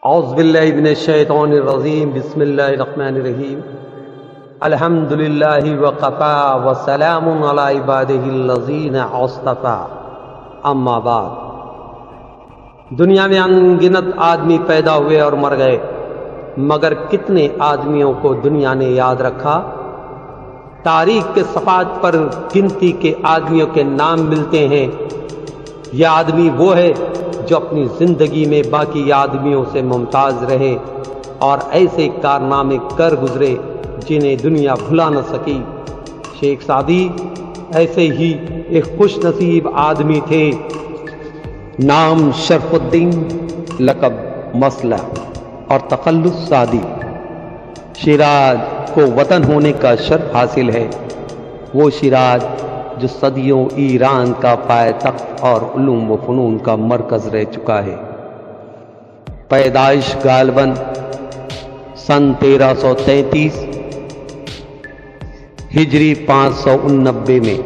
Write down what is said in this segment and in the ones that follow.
اعوذ باللہ من الشیطان الرجیم بسم اللہ الرحمن الرحیم الحمد للہ وقفا وسلام علی عبادہ الذین اصطفیٰ اما بعد۔ دنیا میں انگنت آدمی پیدا ہوئے اور مر گئے، مگر کتنے آدمیوں کو دنیا نے یاد رکھا؟ تاریخ کے صفحات پر گنتی کے آدمیوں کے نام ملتے ہیں۔ یہ آدمی وہ ہے جو اپنی زندگی میں باقی آدمیوں سے ممتاز رہے اور ایسے کارنامے کر گزرے جنہیں دنیا بھلا نہ سکی۔ شیخ سعدی ایسے ہی ایک خوش نصیب آدمی تھے۔ نام شرف الدین، لقب مسلح اور تخلص سعدی۔ شیراز کو وطن ہونے کا شرف حاصل ہے، وہ شیراز جو صدیوں ایران کا پائے تخت اور علوم و فنون کا مرکز رہ چکا ہے۔ پیدائش غالباً سن 1333 ہجری 589 میں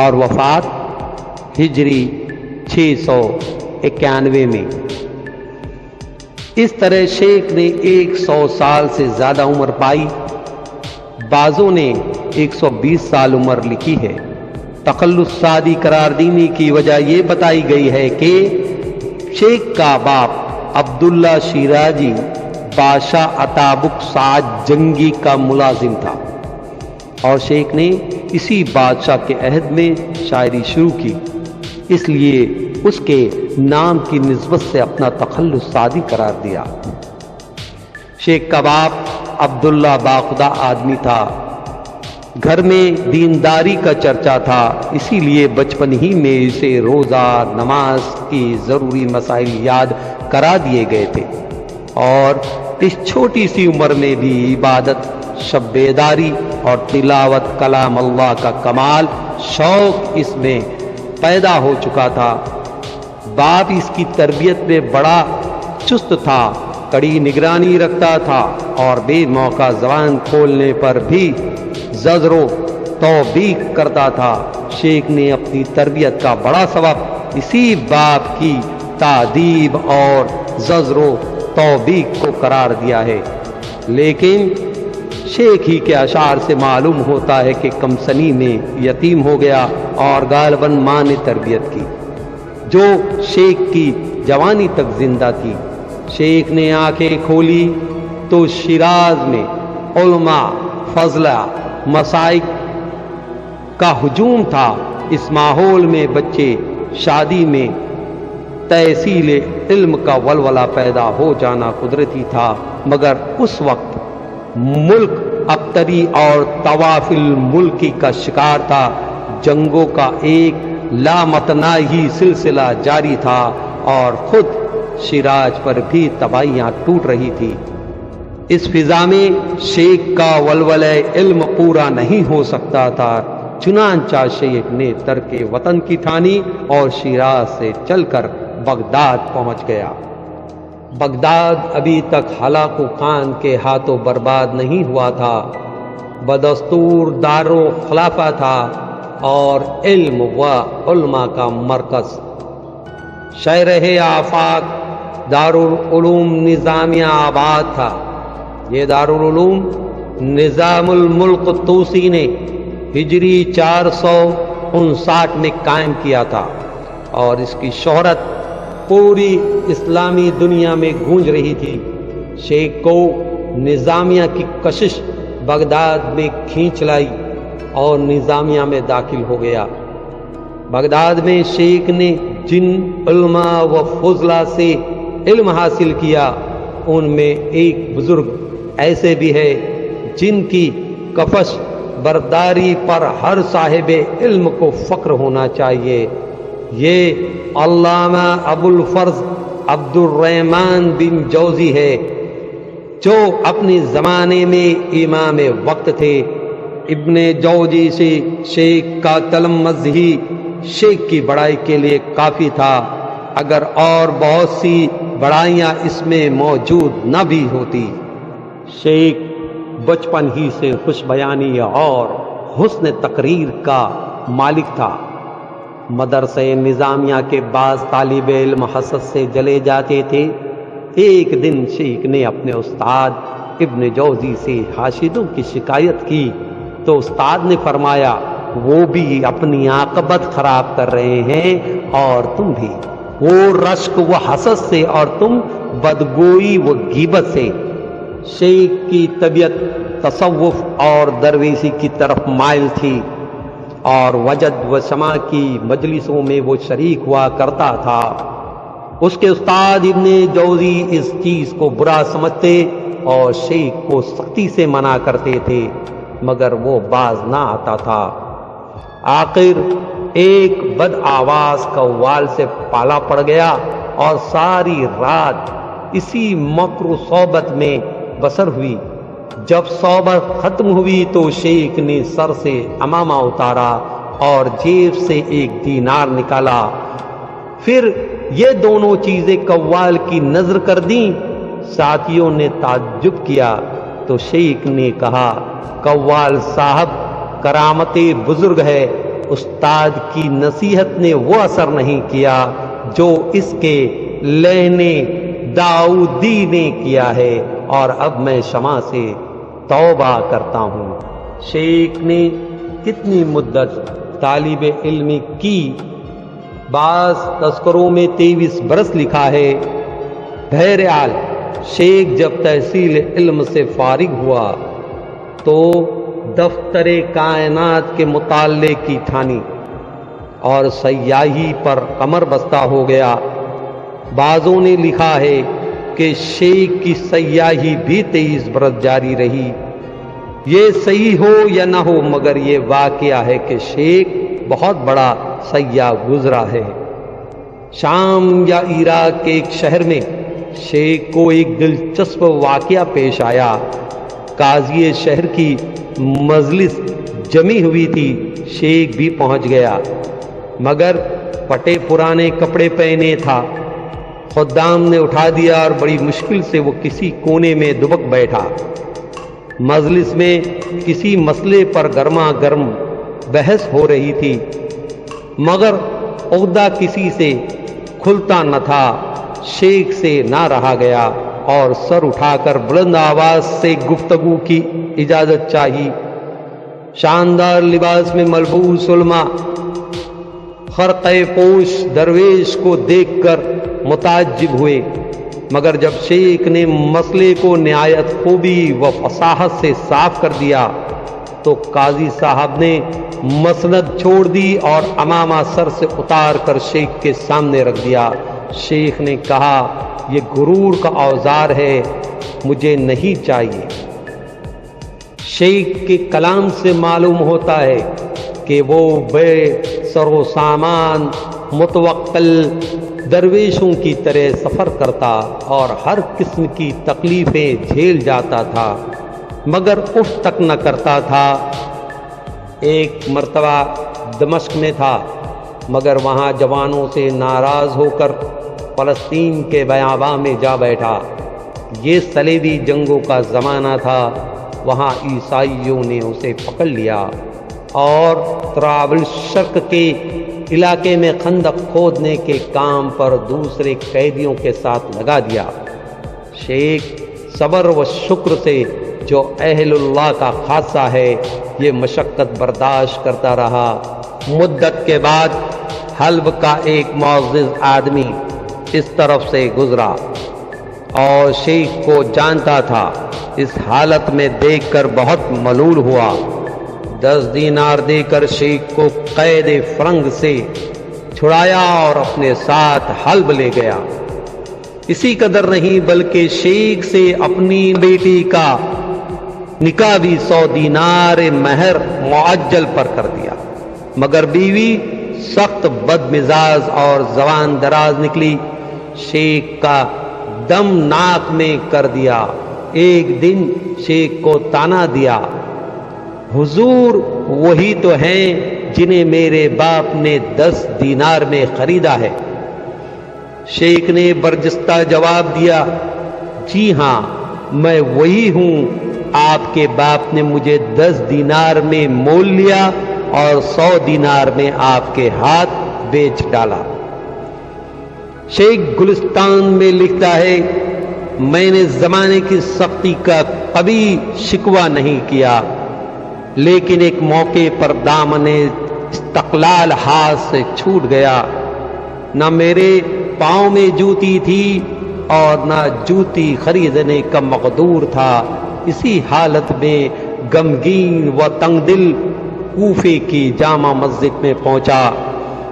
اور وفات ہجری 691 میں۔ اس طرح شیخ نے 100 سال سے زیادہ عمر پائی، بعضوں نے 120 سال عمر لکھی ہے۔ تخلص سعدی قرار دینے کی وجہ یہ بتائی گئی ہے کہ شیخ کا باپ عبداللہ شیرازی بادشاہ اتابک سعد جنگی کا ملازم تھا، اور شیخ نے اسی بادشاہ کے عہد میں شاعری شروع کی، اس لیے اس کے نام کی نسبت سے اپنا تخلص سعدی قرار دیا۔ شیخ کا باپ عبداللہ باخدا آدمی تھا، گھر میں دینداری کا چرچا تھا، اسی لیے بچپن ہی میں اسے روزہ نماز کی ضروری مسائل یاد کرا دیے گئے تھے، اور اس چھوٹی سی عمر میں بھی عبادت، شب بیداری اور تلاوت کلام اللہ کا کمال شوق اس میں پیدا ہو چکا تھا۔ باپ اس کی تربیت میں بڑا چست تھا، کڑی نگرانی رکھتا تھا اور بے موقع زبان کھولنے پر بھی زجر و توبیخ کرتا تھا۔ شیخ نے اپنی تربیت کا بڑا سبب اسی باپ کی تادیب اور زجر و توبیخ کو قرار دیا ہے، لیکن شیخ ہی کے اشعار سے معلوم ہوتا ہے کہ کم سنی میں یتیم ہو گیا اور غالباً ماں نے تربیت کی، جو شیخ کی جوانی تک زندہ تھی۔ شیخ نے آنکھیں کھولی تو شیراز میں علماء، فضلہ، مسائق کا ہجوم تھا۔ اس ماحول میں بچے شادی میں تحصیل علم کا ولولہ پیدا ہو جانا قدرتی تھا، مگر اس وقت ملک ابتری اور طواف الملکی کا شکار تھا۔ جنگوں کا ایک لامتناہی سلسلہ جاری تھا اور خود شیراز پر بھی تباہیاں ٹوٹ رہی تھی۔ اس فضا میں شیخ کا ولولہ علم پورا نہیں ہو سکتا تھا، چنانچہ شیخ نے ترک وطن کی ٹھانی اور شیراز سے چل کر بغداد پہنچ گیا۔ بغداد ابھی تک ہلاکو خان کے ہاتھوں برباد نہیں ہوا تھا، بدستور دارالخلافہ تھا اور علم و علماء کا مرکز۔ شہرہ آفاق دارالعلوم نظامیہ آباد تھا۔ یہ دارالعلوم نظام الملک طوسی نے ہجری 459 میں قائم کیا تھا، اور اس کی شہرت پوری اسلامی دنیا میں گونج رہی تھی۔ شیخ کو نظامیہ کی کشش بغداد میں کھینچ لائی اور نظامیہ میں داخل ہو گیا۔ بغداد میں شیخ نے جن علماء و فضلہ سے علم حاصل کیا، ان میں ایک بزرگ ایسے بھی ہے جن کی کفش برداری پر ہر صاحب علم کو فخر ہونا چاہیے۔ یہ علامہ ابو الفرز عبد الرحمن بن جوزی ہے، جو اپنے زمانے میں امام وقت تھے۔ ابن جوزی سے شیخ کا تلمذ ہی شیخ کی بڑائی کے لیے کافی تھا، اگر اور بہت سی بڑائیاں اس میں موجود نہ بھی ہوتی۔ شیخ بچپن ہی سے خوش بیانی اور حسن تقریر کا مالک تھا۔ مدرسہ نظامیہ کے بعض طالب علم حسد سے جلے جاتے تھے ایک دن شیخ نے اپنے استاد ابن جوزی سے حاشدوں کی شکایت کی تو استاد نے فرمایا وہ بھی اپنی عاقبت خراب کر رہے ہیں اور تم بھی، وہ رشک و حسد سے اور تم بدگوئی و غیبت سے۔ شیخ کی طبیعت تصوف اور درویشی کی طرف مائل تھی اور وجد و سما کی مجلسوں میں وہ شریک ہوا کرتا تھا۔ اس کے استاد ابن جوزی اس چیز کو برا سمجھتے اور شیخ کو سختی سے منع کرتے تھے، مگر وہ باز نہ آتا تھا۔ آخر ایک بد آواز قوال سے پالا پڑ گیا اور ساری رات اسی مکر و صحبت میں بسر ہوئی۔ جب صحبت ختم ہوئی تو شیخ نے سر سے عمامہ اتارا اور جیب سے 1 دینار نکالا۔ پھر یہ دونوں چیزیں قوال کی نظر کر دیں۔ ساتھیوں نے تعجب کیا تو شیخ نے کہا، قوال صاحب کرامت بزرگ ہے، استاد کی نصیحت نے وہ اثر نہیں کیا جو اس کے لہنے داؤدی نے کیا ہے، اور اب میں شمع سے توبہ کرتا ہوں۔ شیخ نے کتنی مدت طالب علمی کی؟ بعض تذکروں میں 23 برس لکھا ہے۔ بہرحال شیخ جب تحصیل علم سے فارغ ہوا تو دفتر کائنات کے مطالعے کی ٹھانی اور سیاحی پر کمر بستہ ہو گیا۔ بعضوں نے لکھا ہے کہ شیخ کی سیاحی بھی 23 برس جاری رہی۔ یہ صحیح ہو یا نہ ہو، مگر یہ واقعہ ہے کہ شیخ بہت بڑا سیاح گزرا ہے۔ شام یا عراق کے ایک شہر میں شیخ کو ایک دلچسپ واقعہ پیش آیا۔ قاضی شہر کی مجلس جمی ہوئی تھی، شیخ بھی پہنچ گیا، مگر پٹے پرانے کپڑے پہنے تھا۔ خدام نے اٹھا دیا اور بڑی مشکل سے وہ کسی کونے میں دبک بیٹھا۔ مجلس میں کسی مسئلے پر گرما گرم بحث ہو رہی تھی، مگر عہدہ کسی سے کھلتا نہ تھا۔ شیخ سے نہ رہا گیا اور سر اٹھا کر بلند آواز سے گفتگو کی اجازت چاہی۔ شاندار لباس میں ملبوس علماء خرقہ پوش درویش کو دیکھ کر متعجب ہوئے، مگر جب شیخ نے مسئلے کو نہایت خوبی و فصاحت سے صاف کر دیا تو قاضی صاحب نے مسند چھوڑ دی اور عمامہ سر سے اتار کر شیخ کے سامنے رکھ دیا۔ شیخ نے کہا، یہ غرور کا اوزار ہے، مجھے نہیں چاہیے۔ شیخ کے کلام سے معلوم ہوتا ہے کہ وہ بے سر و سامان متوکل درویشوں کی طرح سفر کرتا اور ہر قسم کی تکلیفیں جھیل جاتا تھا، مگر اف تک نہ کرتا تھا۔ ایک مرتبہ دمشق میں تھا، مگر وہاں جوانوں سے ناراض ہو کر فلسطین کے بیاباں میں جا بیٹھا۔ یہ صلیبی جنگوں کا زمانہ تھا۔ وہاں عیسائیوں نے اسے پکڑ لیا اور طرابل شرق کے علاقے میں خندق کھودنے کے کام پر دوسرے قیدیوں کے ساتھ لگا دیا۔ شیخ صبر و شکر سے، جو اہل اللہ کا خاصہ ہے، یہ مشقت برداشت کرتا رہا۔ مدت کے بعد حلب کا ایک معزز آدمی اس طرف سے گزرا اور شیخ کو جانتا تھا۔ اس حالت میں دیکھ کر بہت ملول ہوا۔ 10 دینار دے کر شیخ کو قید فرنگ سے چھڑایا اور اپنے ساتھ حلب لے گیا۔ اسی قدر نہیں بلکہ شیخ سے اپنی بیٹی کا نکاح بھی 100 دینار مہر معجل پر کر دیا، مگر بیوی سخت بد مزاج اور زبان دراز نکلی۔ شیخ کا دم ناک میں کر دیا۔ ایک دن شیخ کو تانا دیا، حضور وہی تو ہیں جنہیں میرے باپ نے 10 دینار میں خریدا ہے۔ شیخ نے برجستہ جواب دیا، جی ہاں میں وہی ہوں، آپ کے باپ نے مجھے 10 دینار میں مول لیا اور 100 دینار میں آپ کے ہاتھ بیچ ڈالا۔ شیخ گلستان میں لکھتا ہے، میں نے زمانے کی سختی کا کبھی شکوہ نہیں کیا، لیکن ایک موقع پر دامن استقلال ہاتھ سے چھوٹ گیا، نہ میرے پاؤں میں جوتی تھی اور نہ جوتی خریدنے کا مقدور تھا۔ اسی حالت میں غمگین و تنگ دل کوفے کی جامع مسجد میں پہنچا۔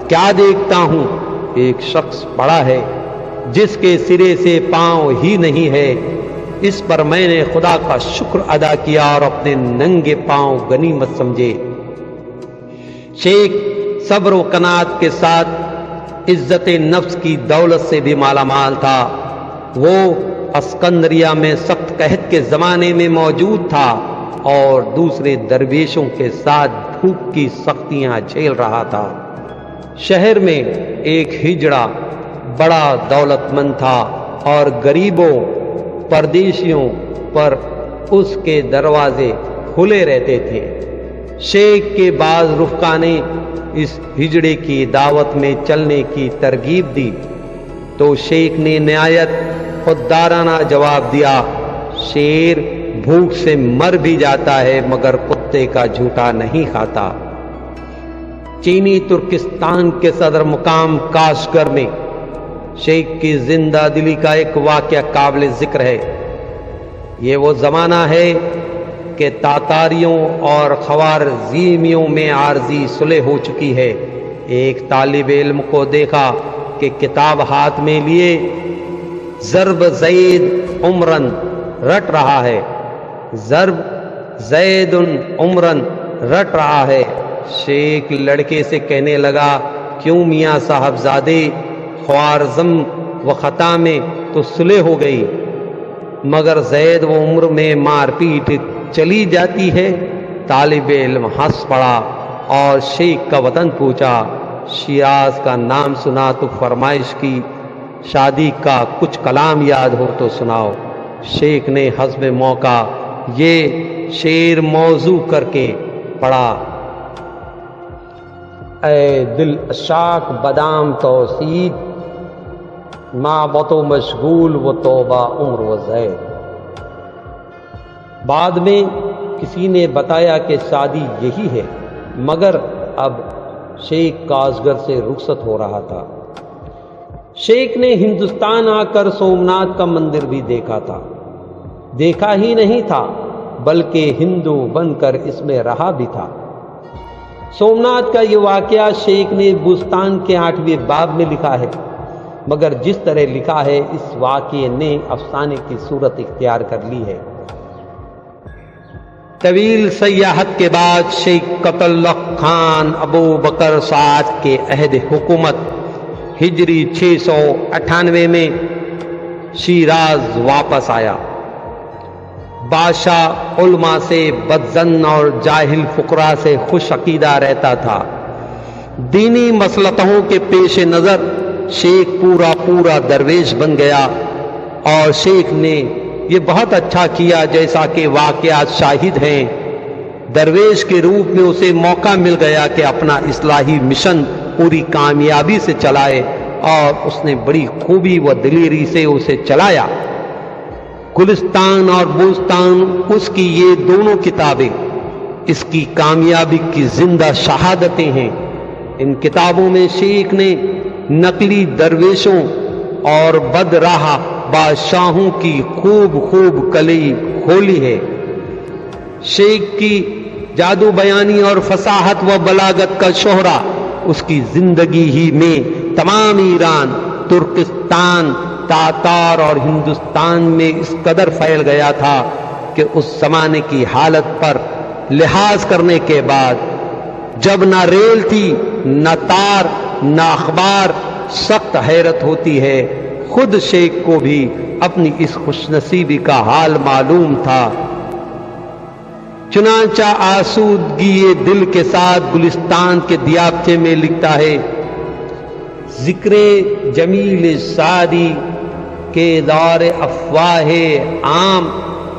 کیا دیکھتا ہوں، ایک شخص پڑا ہے جس کے سرے سے پاؤں ہی نہیں ہے۔ اس پر میں نے خدا کا شکر ادا کیا اور اپنے ننگے پاؤں غنیمت سمجھے۔ شیخ صبر و قناعت کے ساتھ عزت نفس کی دولت سے بھی مالا مال تھا۔ وہ اسکندریہ میں سخت قحط کے زمانے میں موجود تھا اور دوسرے درویشوں کے ساتھ بھوک کی سختیاں جھیل رہا تھا۔ شہر میں ایک ہجڑا بڑا دولت مند تھا اور غریبوں پردیشیوں پر اس کے دروازے کھلے رہتے تھے۔ شیخ کے بعض رفقا نے اس ہجڑے کی دعوت میں چلنے کی ترغیب دی تو شیخ نے نہایت خوددارانہ جواب دیا، شیر بھوک سے مر بھی جاتا ہے مگر کتے کا جھوٹا نہیں کھاتا۔ چینی ترکستان کے صدر مقام کاشغر میں شیخ کی زندہ دلی کا ایک واقعہ قابل ذکر ہے۔ یہ وہ زمانہ ہے کہ تاتاریوں اور خوارزمیوں میں عارضی صلح ہو چکی ہے۔ ایک طالب علم کو دیکھا کہ کتاب ہاتھ میں لیے ضرب زید عمرن رٹ رہا ہے، ضرب زید عمرن رٹ رہا ہے۔ شیخ لڑکے سے کہنے لگا، کیوں میاں صاحب زادے، خوارزم و خطا میں تو صلح ہو گئی مگر زید و عمر میں مار پیٹ چلی جاتی ہے۔ طالب علم ہنس پڑا اور شیخ کا وطن پوچھا۔ شیراز کا نام سنا تو فرمائش کی، شادی کا کچھ کلام یاد ہو تو سناؤ۔ شیخ نے حسب موقع یہ شعر موضوع کر کے پڑھا، اے دل اشاک بادام توسید، معبت و مشغول و توبہ عمر و زید۔ بعد میں کسی نے بتایا کہ شادی یہی ہے، مگر اب شیخ کاشغر سے رخصت ہو رہا تھا۔ شیخ نے ہندوستان آ کر سومناتھ کا مندر بھی دیکھا تھا، دیکھا ہی نہیں تھا بلکہ ہندو بن کر اس میں رہا بھی تھا۔ سومناتھ کا یہ واقعہ شیخ نے بستان کے 8ویں باب میں لکھا ہے، مگر جس طرح لکھا ہے اس واقعے نے افسانے کی صورت اختیار کر لی ہے۔ طویل سیاحت کے بعد شیخ قطع اللہ خان ابو بکر سعد کے عہد حکومت ہجری 698 میں شیراز واپس آیا۔ بادشاہ علماء سے بدظن اور جاہل فقراء سے خوش عقیدہ رہتا تھا۔ دینی مصلحتوں کے پیش نظر شیخ پورا درویش بن گیا، اور شیخ نے یہ بہت اچھا کیا جیسا کہ واقعات شاہد ہیں۔ درویش کے روپ میں اسے موقع مل گیا کہ اپنا اصلاحی مشن پوری کامیابی سے چلائے، اور اس نے بڑی خوبی و دلیری سے اسے چلایا۔ گلستان اور بوستان اس کی یہ دونوں کتابیں اس کی کامیابی کی زندہ شہادتیں ہیں۔ ان کتابوں میں شیخ نے نقلی درویشوں اور بدراہ بادشاہوں کی خوب کلی کھولی ہے۔ شیخ کی جادو بیانی اور فصاحت و بلاغت کا شہرہ اس کی زندگی ہی میں تمام ایران، ترکستان، تاتار اور ہندوستان میں اس قدر پھیل گیا تھا کہ اس زمانے کی حالت پر لحاظ کرنے کے بعد، جب نہ ریل تھی، نہ تار، نہ اخبار، سخت حیرت ہوتی ہے۔ خود شیخ کو بھی اپنی اس خوش نصیبی کا حال معلوم تھا۔ چنانچہ آسودگی دل کے ساتھ گلستان کے دیابچے میں لکھتا ہے، ذکر جمیل سعدی کے دار افواہ عام،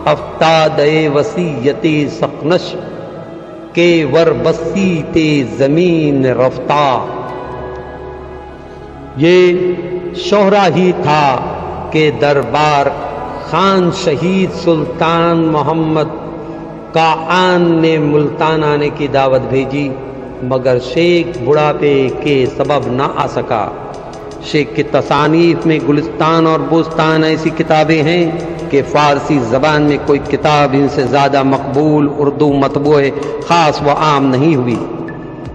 افتاد وسیعت سقنش کے ور بسیط زمین رفتہ۔ یہ شہرہ ہی تھا کہ دربار خان شہید سلطان محمد قاآن نے ملتان آنے کی دعوت بھیجی، مگر شیخ بڑھاپے کے سبب نہ آ سکا۔ شیخ کی تصانیف میں گلستان اور بوستان ایسی کتابیں ہیں کہ فارسی زبان میں کوئی کتاب ان سے زیادہ مقبول اردو مطبوع خاص و عام نہیں ہوئی۔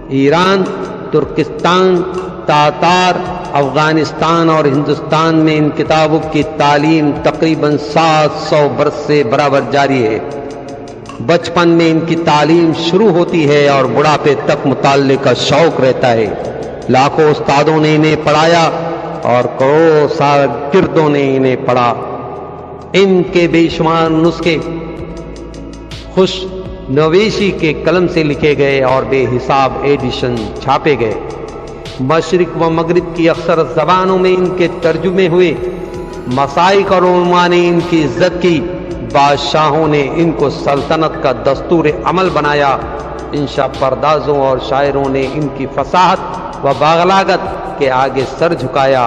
ایران، ترکستان، تاتار، افغانستان اور ہندوستان میں ان کتابوں کی تعلیم تقریباً 700 برس سے برابر جاری ہے۔ بچپن میں ان کی تعلیم شروع ہوتی ہے اور بڑھاپے تک مطالعے کا شوق رہتا ہے۔ لاکھوں استادوں نے انہیں پڑھایا اور کروڑوں شاگردوں نے انہیں پڑھا۔ ان کے بے شمار نسخے خوش نویسی کے قلم سے لکھے گئے اور بے حساب ایڈیشن چھاپے گئے۔ مشرق و مغرب کی اکثر زبانوں میں ان کے ترجمے ہوئے۔ مشائخ اور علماء نے ان کی عزت کی، بادشاہوں نے ان کو سلطنت کا دستور عمل بنایا۔ انشا پردازوں اور شاعروں نے ان کی فصاحت و بلاغت کے آگے سر جھکایا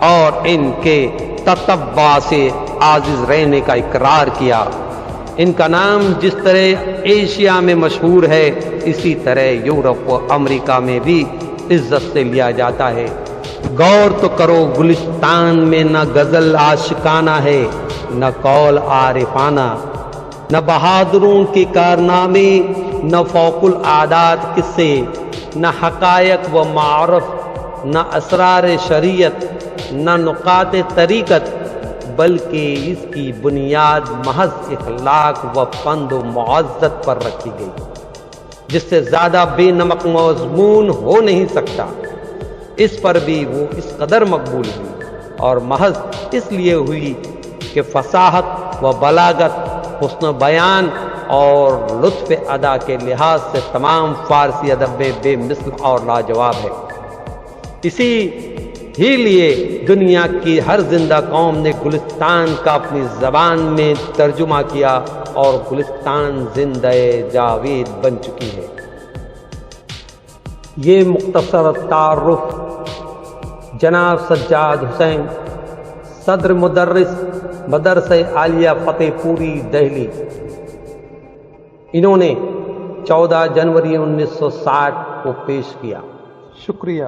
اور ان کے تتبع سے عاجز رہنے کا اقرار کیا۔ ان کا نام جس طرح ایشیا میں مشہور ہے، اسی طرح یورپ و امریکہ میں بھی عزت سے لیا جاتا ہے۔ غور تو کرو، گلستان میں نہ غزل عاشقانہ ہے، نہ قول عارفانہ، نہ بہادروں کے کارنامے، نہ فوق العادات قصے، نہ حقائق و معارف، نہ اسرار شریعت، نہ نقاط طریقت، بلکہ اس کی بنیاد محض اخلاق و پند و معزت پر رکھی گئی، جس سے زیادہ بے نمک مضمون ہو نہیں سکتا۔ اس پر بھی وہ اس قدر مقبول ہوئی اور محض اس لیے ہوئی کہ فصاحت و بلاغت، حسن بیان اور لطف ادا کے لحاظ سے تمام فارسی ادب میں بے مثل اور لاجواب ہے۔ اسی ہی لیے دنیا کی ہر زندہ قوم نے گلستان کا اپنی زبان میں ترجمہ کیا اور گلستان زندہ جاوید بن چکی ہے۔ یہ مختصر تعارف جناب سجاد حسین، صدر مدرس مدرسہ عالیہ فتح پوری دہلی، انہوں نے 14 جنوری 1960 کو پیش کیا۔ شکریہ۔